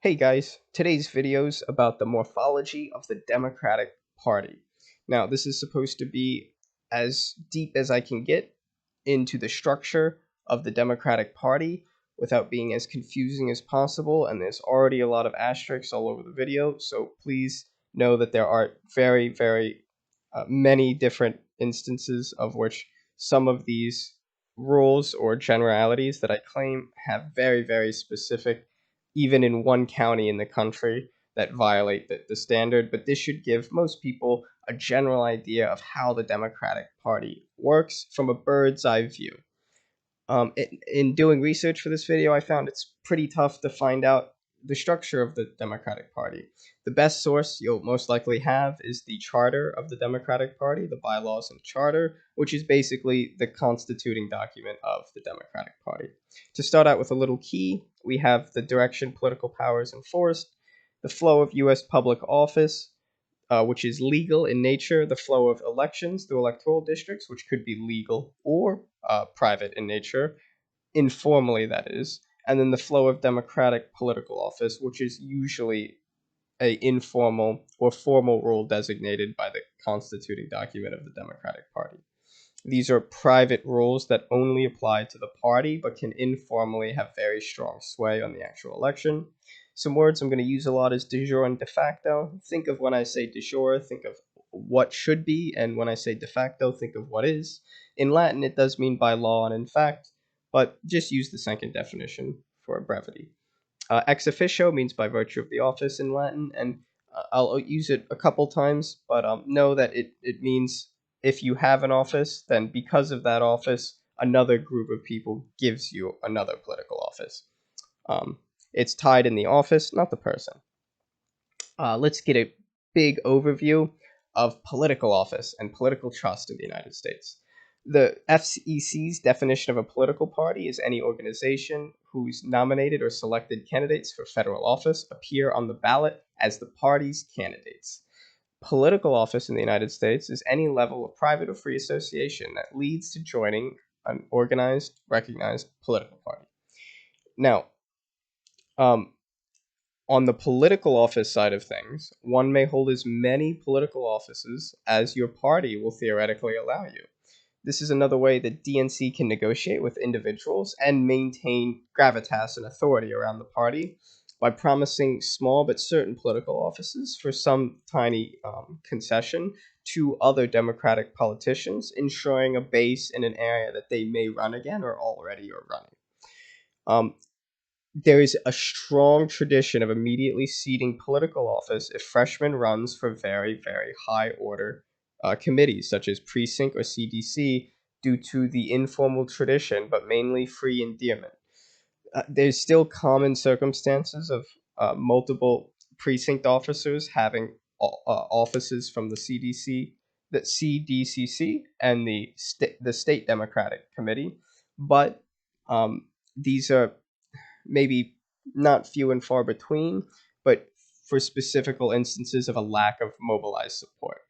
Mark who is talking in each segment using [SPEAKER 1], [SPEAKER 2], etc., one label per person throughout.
[SPEAKER 1] Hey guys, today's video's about the morphology of the Democratic Party. Now, this is supposed to be as deep as I can get into the structure of the Democratic Party without being as confusing as possible, and there's already a lot of asterisks all over the video, so please know that there are very many different instances of which some of these rules or generalities that I claim have very specific, even in one county in the country, that violate the standard. But this should give most people a general idea of how the Democratic Party works from a bird's eye view. In doing research for this video, I found it's pretty tough to find out the structure of the Democratic Party. The best source you'll most likely have is the charter of the Democratic Party, the bylaws and charter, which is basically the constituting document of the Democratic Party. To start out with a little key, we have the direction political powers enforced, the flow of U.S. public office, which is legal in nature, the flow of elections through electoral districts, which could be legal or private in nature, informally that is, and then the flow of democratic political office, which is usually a informal or formal rule designated by the constituting document of the Democratic Party. These are private rules that only apply to the party but can informally have very strong sway on the actual election. Some words I'm going to use a lot is de jure and de facto. Think of when I say de jure, think of what should be, and when I say de facto, think of what is. In Latin, it does mean by law and in fact, but just use the second definition for brevity. Ex officio means by virtue of the office in Latin, and I'll use it a couple times, but know that it means if you have an office, then because of that office, another group of people gives you another political office. It's tied in the office, not the person. Let's get a big overview of political office and political trust in the United States. The FEC's definition of a political party is any organization whose nominated or selected candidates for federal office appear on the ballot as the party's candidates. Political office in the United States is any level of private or free association that leads to joining an organized, recognized political party. Now, on the political office side of things, one may hold as many political offices as your party will theoretically allow you. This is another way that DNC can negotiate with individuals and maintain gravitas and authority around the party by promising small but certain political offices for some tiny concession to other Democratic politicians, ensuring a base in an area that they may run again or already are running. There is a strong tradition of immediately ceding political office if freshman runs for very high order committees such as precinct or CDC due to the informal tradition, but mainly free endearment. There's still common circumstances of multiple precinct officers having offices from the CDC, the CDCC, and the state Democratic Committee, but these are maybe not few and far between, but for specific instances of a lack of mobilized support.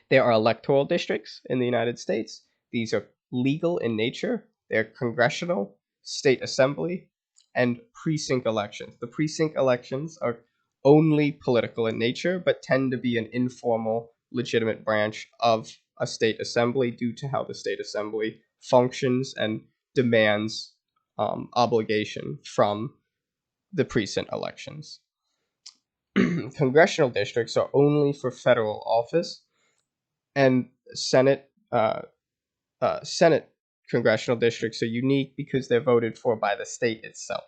[SPEAKER 1] There are electoral districts in the United States. These are legal in nature. They're congressional, state assembly, and precinct elections. The precinct elections are only political in nature, but tend to be an informal, legitimate branch of a state assembly due to how the state assembly functions and demands obligation from the precinct elections. Congressional districts are only for federal office, and Senate congressional districts are unique because they're voted for by the state itself.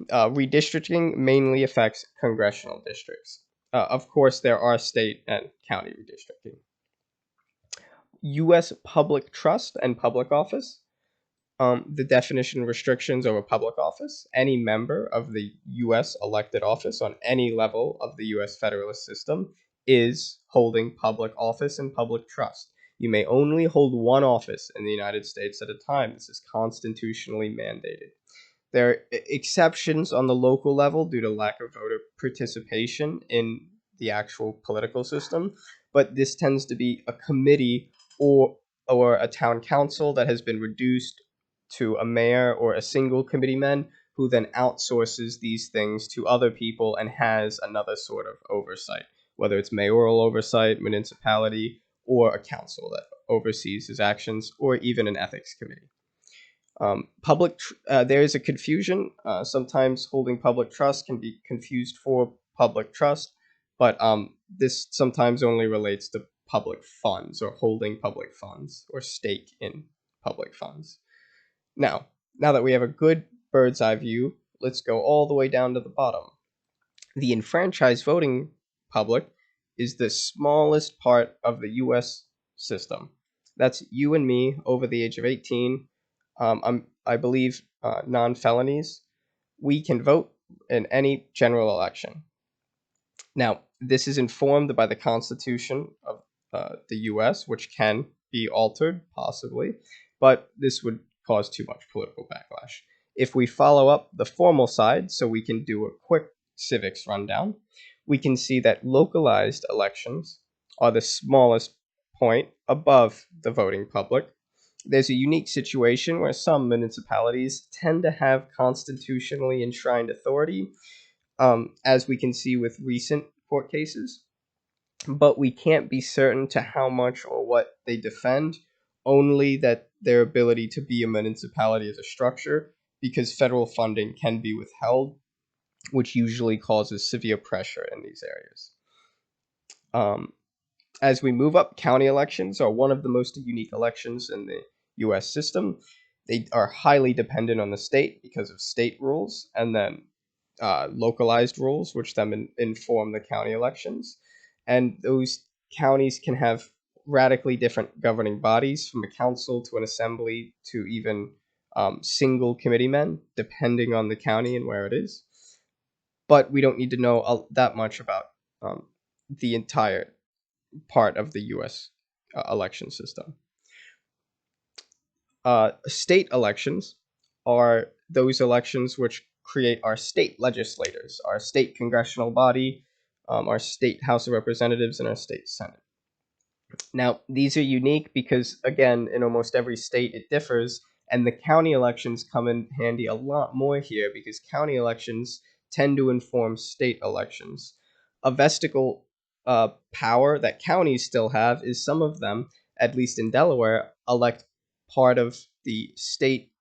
[SPEAKER 1] Redistricting mainly affects congressional districts. Of course, there are state and county redistricting. U.S. public trust and public office. The definition restrictions over public office. Any member of the U.S. elected office on any level of the U.S. federalist system is holding public office and public trust. You may only hold one office in the United States at a time. This is constitutionally mandated. There are exceptions on the local level due to lack of voter participation in the actual political system, but this tends to be a committee or a town council that has been reduced to a mayor or a single committeeman who then outsources these things to other people and has another sort of oversight, whether it's mayoral oversight, municipality, or a council that oversees his actions, or even an ethics committee. There is a confusion. Sometimes holding public trust can be confused for public trust, but this sometimes only relates to public funds or holding public funds or stake in public funds. Now that we have a good bird's eye view, let's go all the way down to the bottom. The enfranchised voting public is the smallest part of the U.S. system. That's you and me over the age of 18. I believe non-felonies. We can vote in any general election. Now, this is informed by the Constitution of the U.S., which can be altered, possibly, but this would cause too much political backlash. If we follow up the formal side, so we can do a quick civics rundown, we can see that localized elections are the smallest point above the voting public. There's a unique situation where some municipalities tend to have constitutionally enshrined authority, as we can see with recent court cases, but we can't be certain to how much or what they defend, only that their ability to be a municipality as a structure, because federal funding can be withheld, which usually causes severe pressure in these areas. As we move up, county elections are one of the most unique elections in the U.S. system. They are highly dependent on the state because of state rules, and then localized rules, which then inform the county elections. And those counties can have radically different governing bodies, from a council to an assembly to even single committeemen, depending on the county and where it is. But we don't need to know that much about the entire part of the U.S. Election system. State elections are those elections which create our state legislators, our state congressional body, our state House of Representatives, and our state Senate. Now, these are unique because, again, in almost every state it differs, and the county elections come in handy a lot more here because county elections tend to inform state elections. A vestigial power that counties still have is some of them, at least in Delaware, elect part of the state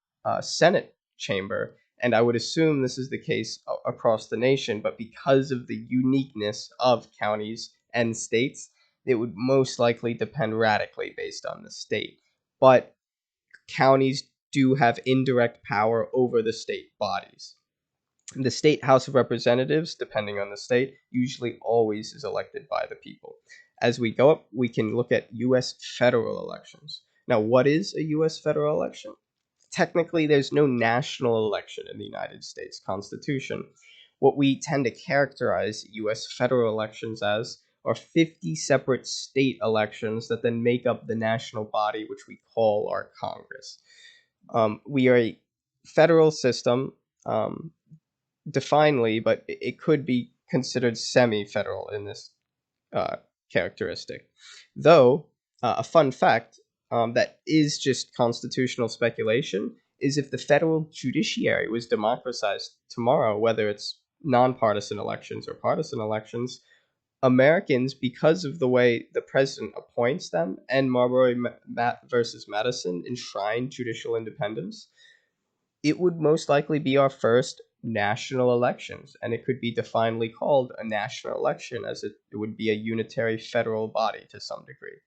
[SPEAKER 1] Senate chamber, and I would assume this is the case across the nation, but because of the uniqueness of counties and states, it would most likely depend radically based on the state. But counties do have indirect power over the state bodies. The state House of Representatives, depending on the state, usually always is elected by the people. As we go up, we can look at U.S. federal elections. Now, what is a U.S. federal election? Technically, there's no national election in the United States Constitution. What we tend to characterize U.S. federal elections as are 50 separate state elections that then make up the national body, which we call our Congress. We are a federal system, definedly, but it could be considered semi-federal in this characteristic. Though, a fun fact that is just constitutional speculation is if the federal judiciary was democratized tomorrow, whether it's nonpartisan elections or partisan elections, Americans, because of the way the president appoints them and Marbury versus Madison enshrined judicial independence, it would most likely be our first national elections, and it could be definedly called a national election, as it would be a unitary federal body to some degree.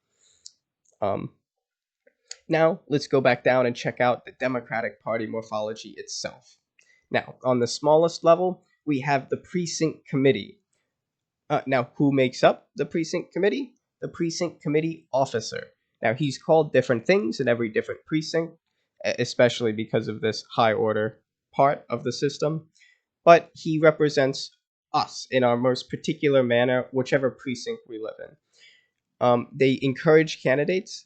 [SPEAKER 1] Now, let's go back down and check out the Democratic Party morphology itself. Now, on the smallest level, we have the Precinct Committee. Now, who makes up the Precinct Committee? The Precinct Committee officer. Now, he's called different things in every different precinct, especially because of this high order part of the system, but he represents us in our most particular manner, whichever precinct we live in. They encourage candidates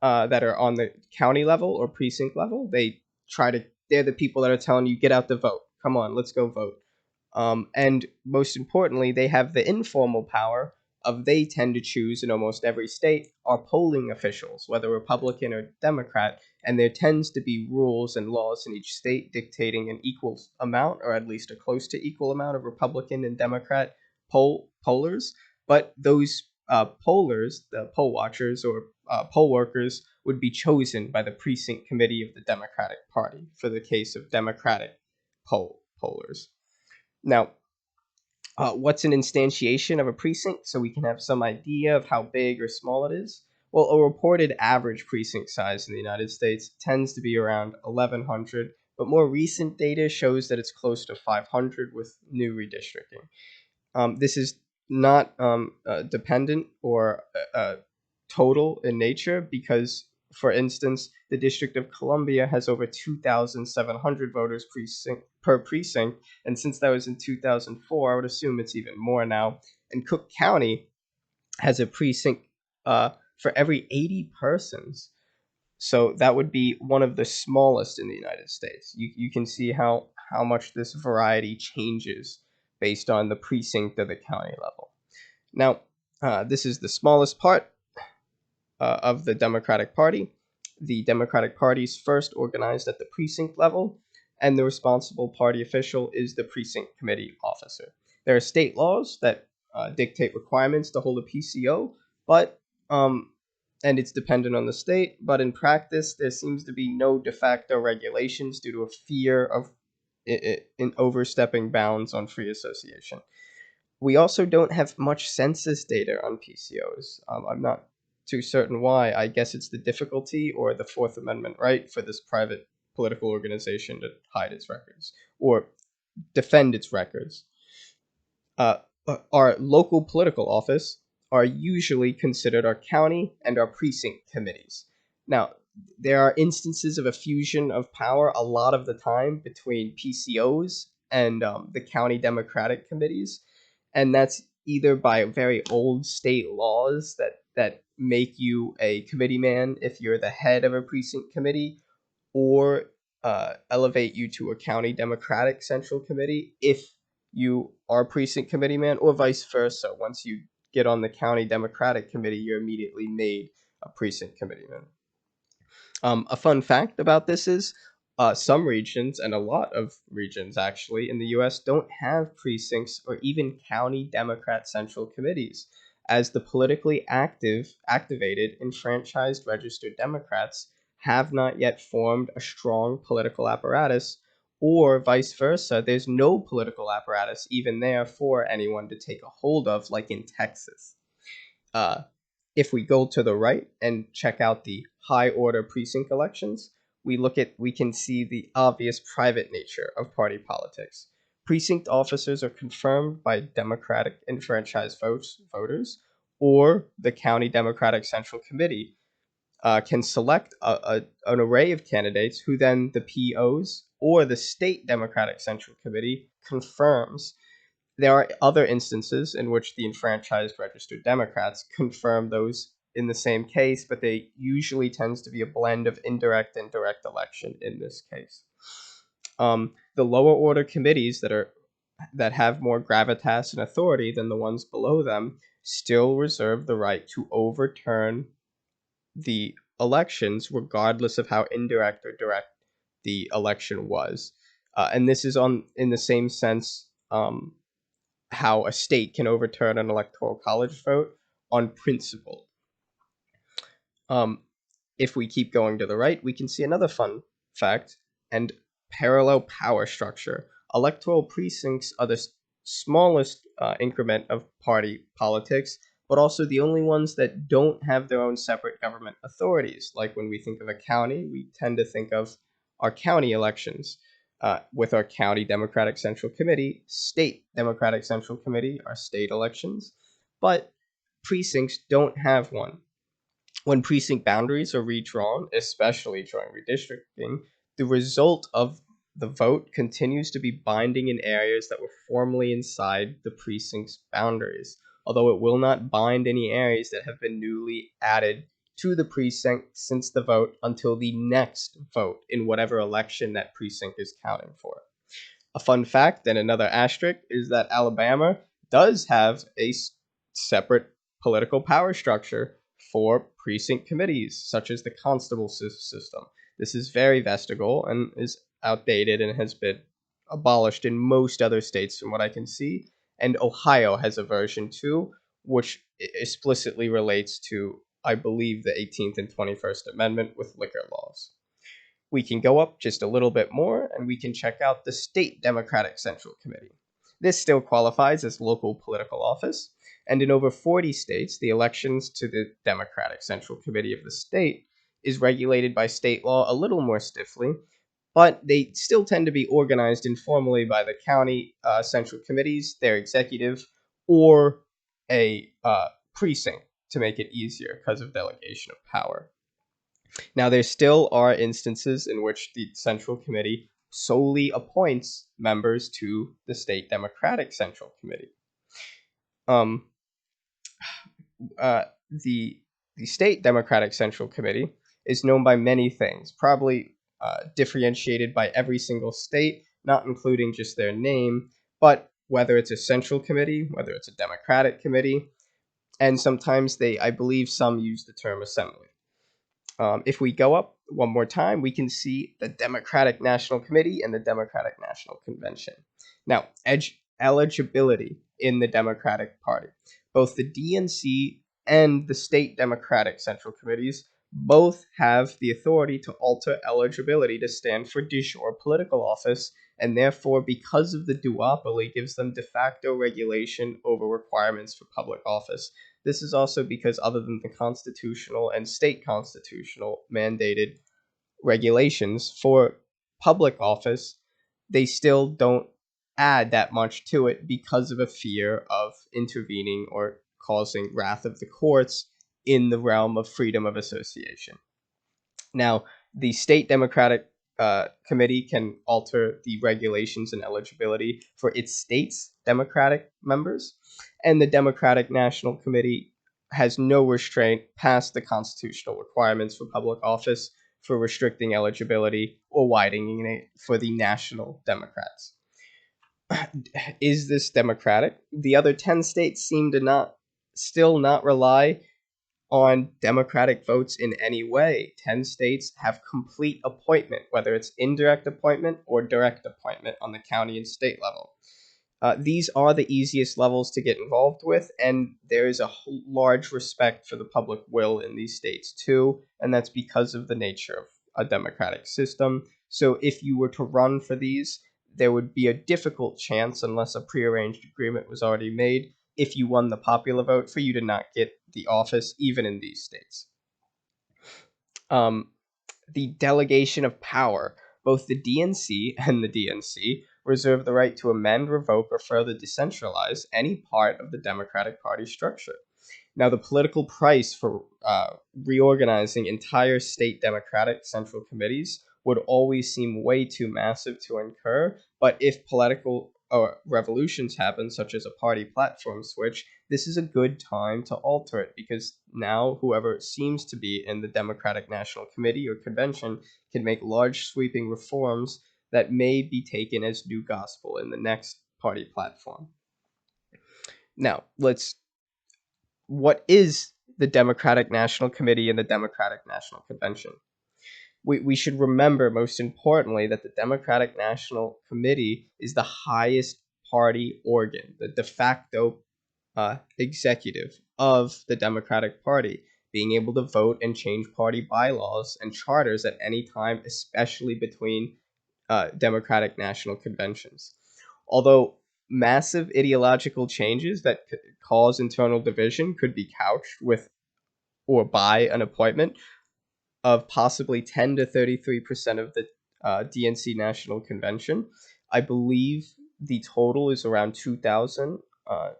[SPEAKER 1] that are on the county level or precinct level. They're the people that are telling you, get out to vote. Come on, let's go vote. And most importantly, they have the informal power of they tend to choose in almost every state are polling officials, whether Republican or Democrat, and there tends to be rules and laws in each state dictating an equal amount, or at least a close to equal amount, of Republican and Democrat pollers. But those pollers, the poll watchers or poll workers, would be chosen by the Precinct Committee of the Democratic Party for the case of Democratic pollers. Now, what's an instantiation of a precinct, so we can have some idea of how big or small it is? Well, a reported average precinct size in the United States tends to be around 1,100, but more recent data shows that it's close to 500 with new redistricting. This is not dependent or total in nature because, for instance, the District of Columbia has over 2,700 voters per precinct, and since that was in 2004, I would assume it's even more now. And Cook County has a precinct for every 80 persons. So that would be one of the smallest in the United States. You can see how much this variety changes based on the precinct or the county level. Now, this is the smallest part of the Democratic Party. The Democratic Party is first organized at the precinct level, and the responsible party official is the Precinct Committee officer. There are state laws that dictate requirements to hold a PCO, but and it's dependent on the state. But in practice, there seems to be no de facto regulations due to a fear of in overstepping bounds on free association. We also don't have much census data on PCOs. I'm not too certain why. I guess it's the difficulty or the Fourth Amendment right for this private political organization to hide its records or defend its records. Our local political office are usually considered our county and our precinct committees. Now, there are instances of a fusion of power a lot of the time between PCOs and the county Democratic committees, and that's either by very old state laws that make you a committee man if you're the head of a precinct committee, or elevate you to a county Democratic Central Committee if you are a precinct committee man, or vice versa. Once you get on the county Democratic Committee, you're immediately made a precinct committee man. A fun fact about this is some regions, and a lot of regions actually in the US, don't have precincts or even county Democrat Central Committees, as the politically activated, enfranchised registered Democrats have not yet formed a strong political apparatus, or vice versa. There's no political apparatus even there for anyone to take a hold of, like in Texas. Uh, if we go to the right and check out the high order precinct elections, we can see the obvious private nature of party politics. Precinct officers are confirmed by Democratic enfranchised voters, or the county Democratic Central Committee can select an array of candidates who then the POs or the state Democratic Central Committee confirms. There are other instances in which the enfranchised registered Democrats confirm those in the same case, but they usually tends to be a blend of indirect and direct election in this case. The lower order committees that have more gravitas and authority than the ones below them still reserve the right to overturn the elections regardless of how indirect or direct the election was. And this is in the same sense how a state can overturn an electoral college vote on principle. If we keep going to the right, we can see another fun fact and parallel power structure. Electoral precincts are the smallest increment of party politics, but also the only ones that don't have their own separate government authorities. Like when we think of a county, we tend to think of our county elections. With our county Democratic Central Committee, state Democratic Central Committee, our state elections, but precincts don't have one. When precinct boundaries are redrawn, especially during redistricting, the result of the vote continues to be binding in areas that were formerly inside the precinct's boundaries, although it will not bind any areas that have been newly added to the precinct since the vote until the next vote in whatever election that precinct is counting for. A fun fact and another asterisk is that Alabama does have a separate political power structure for precinct committees, such as the constable system. This is very vestigial and is outdated and has been abolished in most other states from what I can see. And Ohio has a version too, which explicitly relates to, I believe, the 18th and 21st Amendment with liquor laws. We can go up just a little bit more and we can check out the State Democratic Central Committee. This still qualifies as local political office, and in over 40 states, the elections to the Democratic Central Committee of the state is regulated by state law a little more stiffly, but they still tend to be organized informally by the county central committees, their executive, or a precinct to make it easier because of delegation of power. Now, there still are instances in which the Central Committee solely appoints members to the State Democratic Central Committee. Um, uh, the the State Democratic Central Committee is known by many things, probably differentiated by every single state, not including just their name, but whether it's a central committee, whether it's a Democratic committee, and sometimes I believe some use the term assembly. If we go up one more time, we can see the Democratic National Committee and the Democratic National Convention. Now, eligibility in the Democratic Party. Both the DNC and the State Democratic Central Committees both have the authority to alter eligibility to stand for de jure political office, and therefore, because of the duopoly, gives them de facto regulation over requirements for public office. This is also because, other than the constitutional and state constitutional mandated regulations for public office, they still don't add that much to it because of a fear of intervening or causing wrath of the courts in the realm of freedom of association. Now, the state Democratic committee can alter the regulations and eligibility for its state's Democratic members, and the Democratic National Committee has no restraint past the constitutional requirements for public office for restricting eligibility or widening it for the national Democrats. Is this democratic? The other 10 states seem to still not rely on Democratic votes in any way. 10 states have complete appointment, whether it's indirect appointment or direct appointment on the county and state level. These are the easiest levels to get involved with, and there is a large respect for the public will in these states too, and that's because of the nature of a democratic system. So if you were to run for these, there would be a difficult chance, unless a prearranged agreement was already made, if you won the popular vote, for you to not get the office, even in these states. The delegation of power. Both the DNC and the DNC reserve the right to amend, revoke, or further decentralize any part of the Democratic Party structure. Now, the political price for reorganizing entire state Democratic central committees would always seem way too massive to incur, but if political revolutions happen, such as a party platform switch, this is a good time to alter it, because now whoever seems to be in the Democratic National Committee or Convention can make large sweeping reforms that may be taken as new gospel in the next party platform. Now, what is the Democratic National Committee and the Democratic National Convention? We should remember, most importantly, that the Democratic National Committee is the highest party organ, the de facto executive of the Democratic Party, being able to vote and change party bylaws and charters at any time, especially between Democratic National Conventions. Although massive ideological changes that could cause internal division could be couched with or by an appointment of possibly 10 to 33% of the DNC National Convention. I believe the total is around 2,000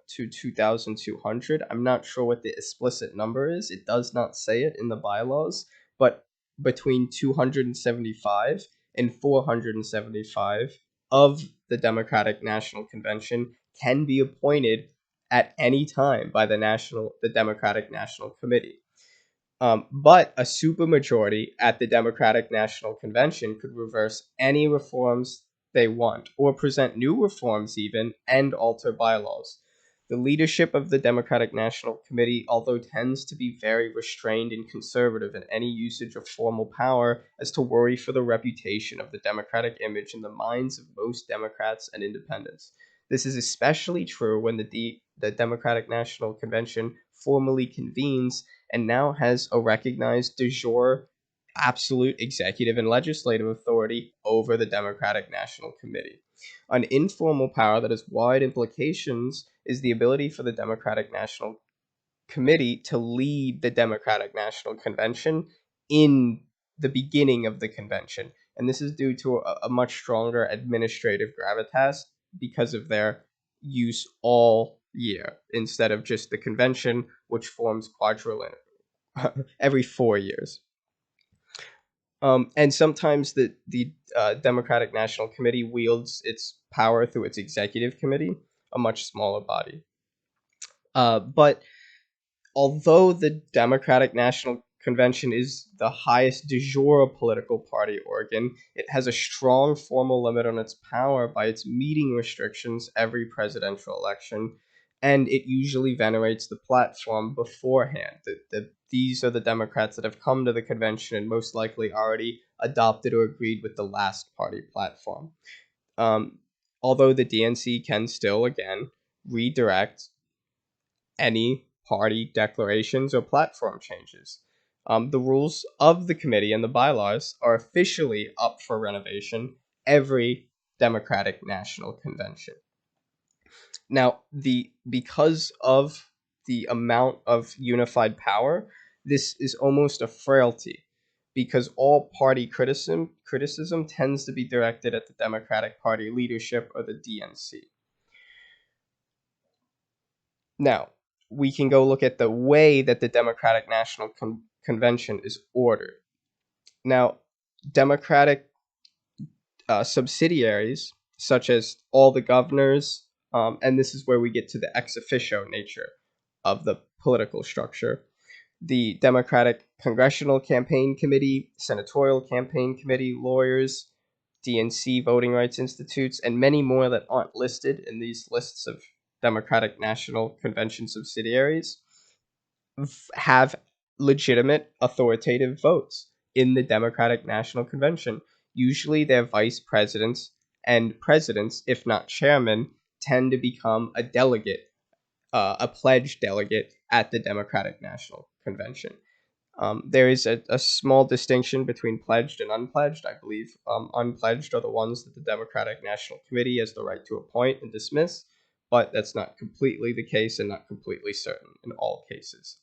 [SPEAKER 1] to 2,200. I'm not sure what the explicit number is. It does not say it in the bylaws, but between 275 and 475 of the Democratic National Convention can be appointed at any time by the Democratic National Committee. But a supermajority at the Democratic National Convention could reverse any reforms they want, or present new reforms even, and alter bylaws. The leadership of the Democratic National Committee, although tends to be very restrained and conservative in any usage of formal power, as to worry for the reputation of the Democratic image in the minds of most Democrats and independents. This is especially true when the Democratic National Convention formally convenes and now has a recognized de jure absolute executive and legislative authority over the Democratic National Committee. An informal power that has wide implications is the ability for the Democratic National Committee to lead the Democratic National Convention in the beginning of the convention. And this is due to a much stronger administrative gravitas because of their use all year instead of just the convention, which forms quadriennial every 4 years. And sometimes the Democratic National Committee wields its power through its executive committee, a much smaller body. But although the Democratic National Convention is the highest de jure political party organ, it has a strong formal limit on its power by its meeting restrictions every presidential election, and it usually venerates the platform beforehand. These are the Democrats that have come to the convention and most likely already adopted or agreed with the last party platform. Um, Although the DNC can still, again, redirect any party declarations or platform changes. The rules of the committee and the bylaws are officially up for renovation every Democratic National Convention. Now, because of the amount of unified power, this is almost a frailty because all party criticism tends to be directed at the Democratic Party leadership or the DNC. Now, we can go look at the way that the Democratic National Convention is ordered. Now, Democratic subsidiaries, such as all the governors, and this is where we get to the ex officio nature of the political structure. The Democratic Congressional Campaign Committee, Senatorial Campaign Committee, lawyers, DNC voting rights institutes, and many more that aren't listed in these lists of Democratic National Convention subsidiaries have legitimate authoritative votes in the Democratic National Convention. Usually, their vice presidents and presidents, if not chairmen, tend to become a delegate, a pledged delegate at the Democratic National Convention. There is a small distinction between pledged and unpledged. I believe unpledged are the ones that the Democratic National Committee has the right to appoint and dismiss, but that's not completely the case and not completely certain in all cases.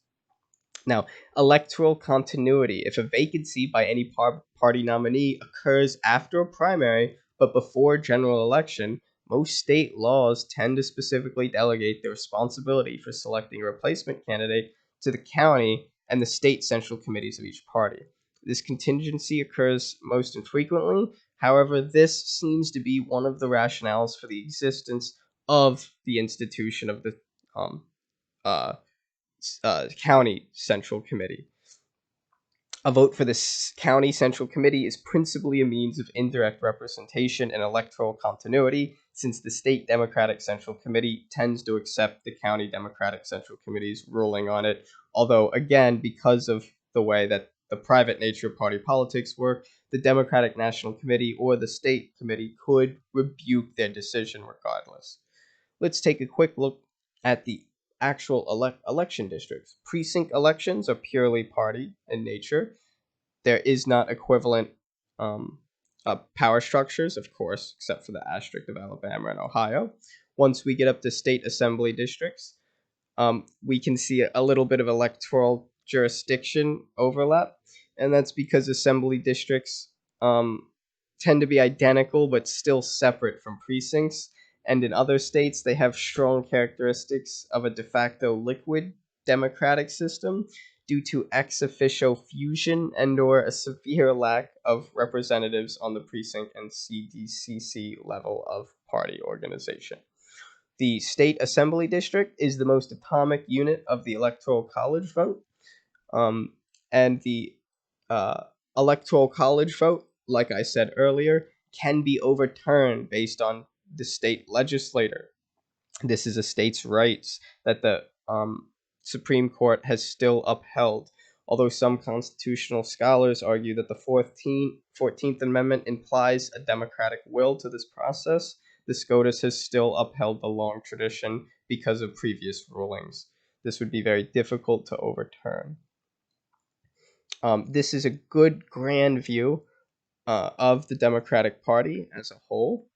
[SPEAKER 1] Now, electoral continuity. If a vacancy by any party nominee occurs after a primary but before a general election, most state laws tend to specifically delegate the responsibility for selecting a replacement candidate to the county and the state central committees of each party. This contingency occurs most infrequently. However, this seems to be one of the rationales for the existence of the institution of the um, uh, county central committee. A vote for the county central committee is principally a means of indirect representation and electoral continuity, since the state Democratic Central Committee tends to accept the county Democratic Central Committee's ruling on it. Although, again, because of the way that the private nature of party politics work, the Democratic National Committee or the state committee could rebuke their decision regardless. Let's take a quick look at the actual election districts. Precinct elections are purely party in nature. There is not equivalent power structures, of course, except for the asterisk of Alabama and Ohio. Once we get up to state assembly districts, we can see a little bit of electoral jurisdiction overlap, and that's because assembly districts tend to be identical but still separate from precincts. And in other states, they have strong characteristics of a de facto liquid democratic system due to ex officio fusion and/or a severe lack of representatives on the precinct and CDCC level of party organization. The state assembly district is the most atomic unit of the electoral college vote, and the uh, electoral college vote, like I said earlier, can be overturned based on the state legislator This is a state's rights that the Supreme Court has still upheld. Although some constitutional scholars argue that the 14th Amendment implies a democratic will to this process, the SCOTUS has still upheld the long tradition because of previous rulings. This would be very difficult to overturn. This is a good grand view of the Democratic Party as a whole.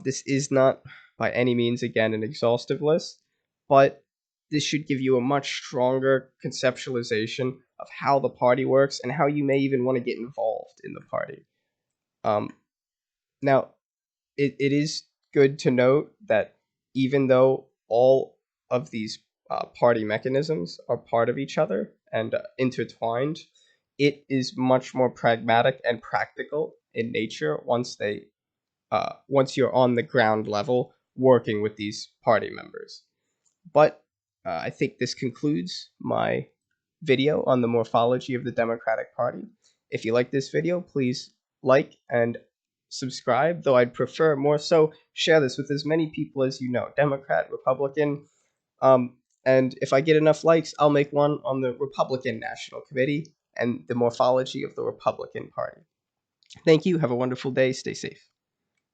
[SPEAKER 1] This is not by any means, again, an exhaustive list, but this should give you a much stronger conceptualization of how the party works and how you may even want to get involved in the party. Now, it is good to note that even though all of these party mechanisms are part of each other and intertwined, it is much more pragmatic and practical in nature once you're on the ground level working with these party members. But I think this concludes my video on the morphology of the Democratic Party. If you like this video, please like and subscribe, though I'd prefer more so share this with as many people as you know, Democrat, Republican, and if I get enough likes, I'll make one on the Republican National Committee and the morphology of the Republican Party. Thank you. Have a wonderful day. Stay safe.